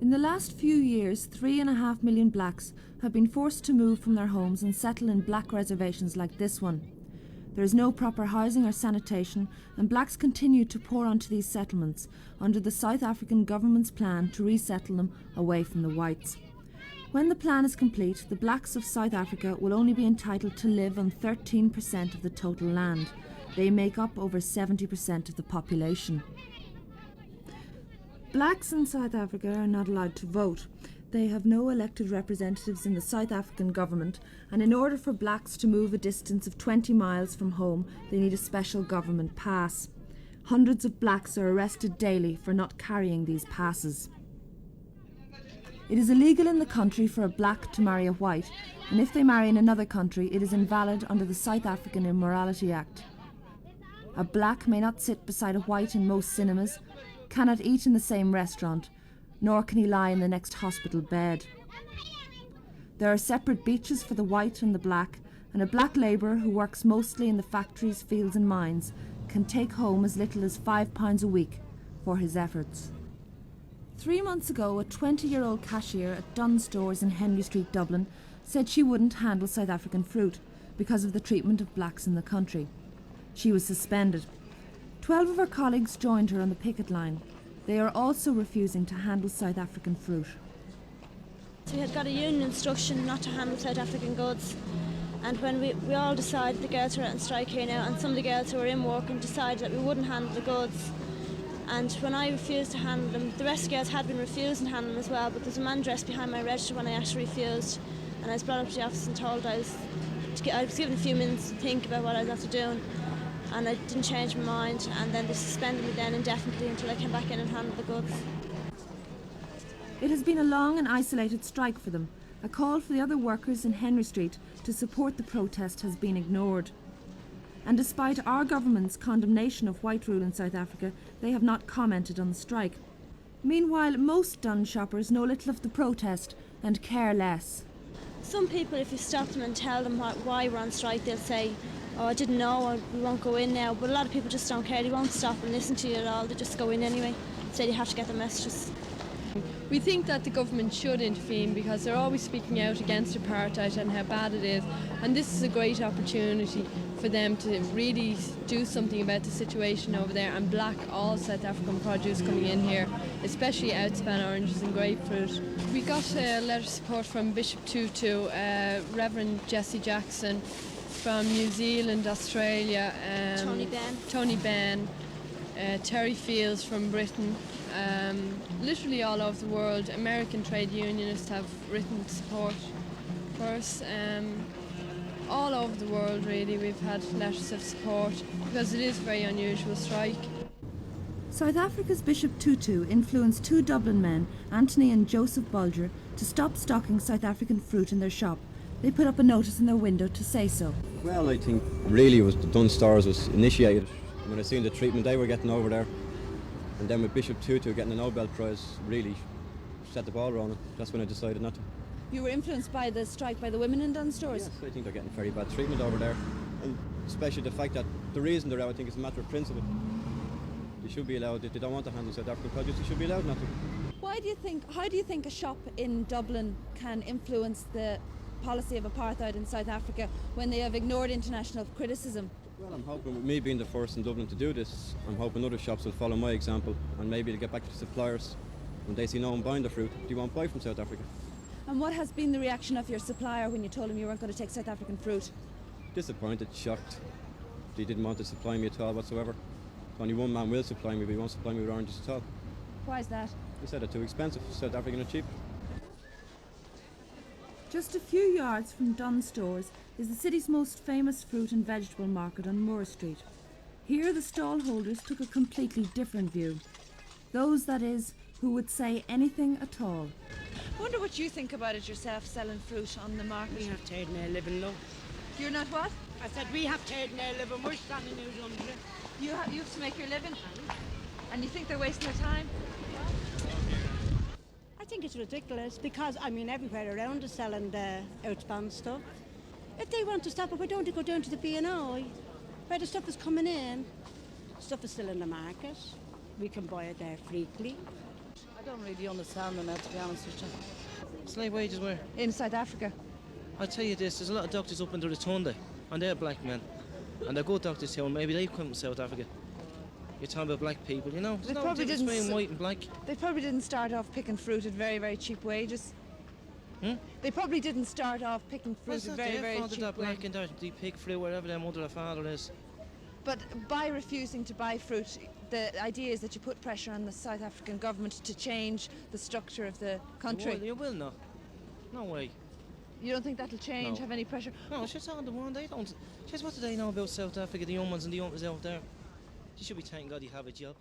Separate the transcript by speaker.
Speaker 1: In the last few years, 3.5 million blacks have been forced to move from their homes and settle in black reservations like this one. There is no proper housing or sanitation, and blacks continue to pour onto these settlements under the South African government's plan to resettle them away from the whites. When the plan is complete, the blacks of South Africa will only be entitled to live on 13% of the total land. They make up over 70% of the population. Blacks in South Africa are not allowed to vote. They have no elected representatives in the South African government, and in order for blacks to move a distance of 20 miles from home, they need a special government pass. Hundreds of blacks are arrested daily for not carrying these passes. It is illegal in the country for a black to marry a white, and if they marry in another country, it is invalid under the South African Immorality Act. A black may not sit beside a white in most cinemas, cannot eat in the same restaurant, nor can he lie in the next hospital bed. There are separate beaches for the white and the black, and a black labourer who works mostly in the factories, fields and mines can take home as little as £5 a week for his efforts. 3 months ago, a 20-year-old cashier at Dunnes Stores in Henry Street, Dublin, said she wouldn't handle South African fruit because of the treatment of blacks in the country. She was suspended. 12 of her colleagues joined her on the picket line. They are also refusing to handle South African fruit.
Speaker 2: So we had got a union instruction not to handle South African goods, and when we all decided, the girls were out on strike here now, and some of the girls who were in work and decided that we wouldn't handle the goods. And when I refused to handle them, the rest of the girls had been refusing to handle them as well, but there's a man dressed behind my register when I actually refused, and I was brought up to the office and told I was given a few minutes to think about what I was after doing, and I didn't change my mind, and then they suspended me then indefinitely until I came back in and handled the goods.
Speaker 1: It has been a long and isolated strike for them. A call for the other workers in Henry Street to support the protest has been ignored. And despite our government's condemnation of white rule in South Africa, they have not commented on the strike. Meanwhile, most Dunnes shoppers know little of the protest and care less.
Speaker 2: Some people, if you stop them and tell them why we're on strike, they'll say, "Oh, I didn't know, or we won't go in now." But a lot of people just don't care. They won't stop and listen to you at all. They just go in anyway. Say you have to get the messages.
Speaker 3: We think that the government should intervene because they're always speaking out against apartheid and how bad it is, and this is a great opportunity for them to really do something about the situation over there and block all South African produce coming in here, especially outspan oranges and grapefruit. We got a letter of support from Bishop Tutu, Reverend Jesse Jackson from New Zealand, Australia, Tony Benn, Terry Fields from Britain. Literally all over the world. American trade unionists have written support for us. All over the world really we've had letters of support because it is a very unusual strike.
Speaker 1: South Africa's Bishop Tutu influenced 2 Dublin men, Anthony and Joseph Bulger, to stop stocking South African fruit in their shop. They put up a notice in their window to say so.
Speaker 4: Well, I think really it was the Dunnes Stores was initiated when I seen the treatment they were getting over there. And then with Bishop Tutu getting the Nobel Prize really set the ball rolling. That's when I decided not to.
Speaker 1: You were influenced by the strike by the women in Dunnes Stores?
Speaker 4: Yes, I think they're getting very bad treatment over there. And especially the fact that the reason they're out, I think, is a matter of principle. They should be allowed, if they don't want to handle South African produce, they should be allowed not to.
Speaker 1: How do you think a shop in Dublin can influence the policy of apartheid in South Africa when they have ignored international criticism?
Speaker 4: Well, I'm hoping with me being the first in Dublin to do this, I'm hoping other shops will follow my example and maybe they'll get back to the suppliers. When they see no one buying the fruit, they won't buy from South Africa.
Speaker 1: And what has been the reaction of your supplier when you told him you weren't going to take South African fruit?
Speaker 4: Disappointed, shocked. They didn't want to supply me at all whatsoever. Only one man will supply me, but he won't supply me with oranges at all.
Speaker 1: Why is that?
Speaker 4: He said they're too expensive. South African are cheap.
Speaker 1: Just a few yards from Dunnes Stores is the city's most famous fruit and vegetable market on Moore Street. Here the stall holders took a completely different view. Those, that is, who would say anything at all.
Speaker 5: I wonder what you think about it yourself, selling fruit on the market.
Speaker 6: We have taken our living, love.
Speaker 5: You're not what?
Speaker 6: I said we have taken our living, we're standing out under it.
Speaker 5: You have to make your living? And you think they're wasting their time?
Speaker 6: I think it's ridiculous because, I mean, everywhere around is selling the outbound stuff. If they want to stop it, why don't they go down to the B&I where the stuff is coming in? Stuff is still in the market. We can buy it there freely.
Speaker 7: I don't really understand them now, to be honest with you.
Speaker 8: Slave wages where?
Speaker 7: In South Africa.
Speaker 8: I tell you this, there's a lot of doctors up under the Tunde, and they're black men. And they're good doctors here, maybe they come from South Africa. You're talking about black people, you know? There's no difference between white and black.
Speaker 7: They probably didn't start off picking fruit at very, very cheap wages. They probably didn't start off picking fruit at very, very cheap
Speaker 8: they're black
Speaker 7: wages.
Speaker 8: and they pick fruit wherever their mother or father is.
Speaker 7: But by refusing to buy fruit, the idea is that you put pressure on the South African government to change the structure of the country.
Speaker 8: You will not. No way.
Speaker 7: You don't think that'll change,
Speaker 8: No.
Speaker 7: have any pressure?
Speaker 8: No, it's just on the one, they don't. Just what do they know about South Africa, the young ones and the young ones out there? You should be thanking God you have a job.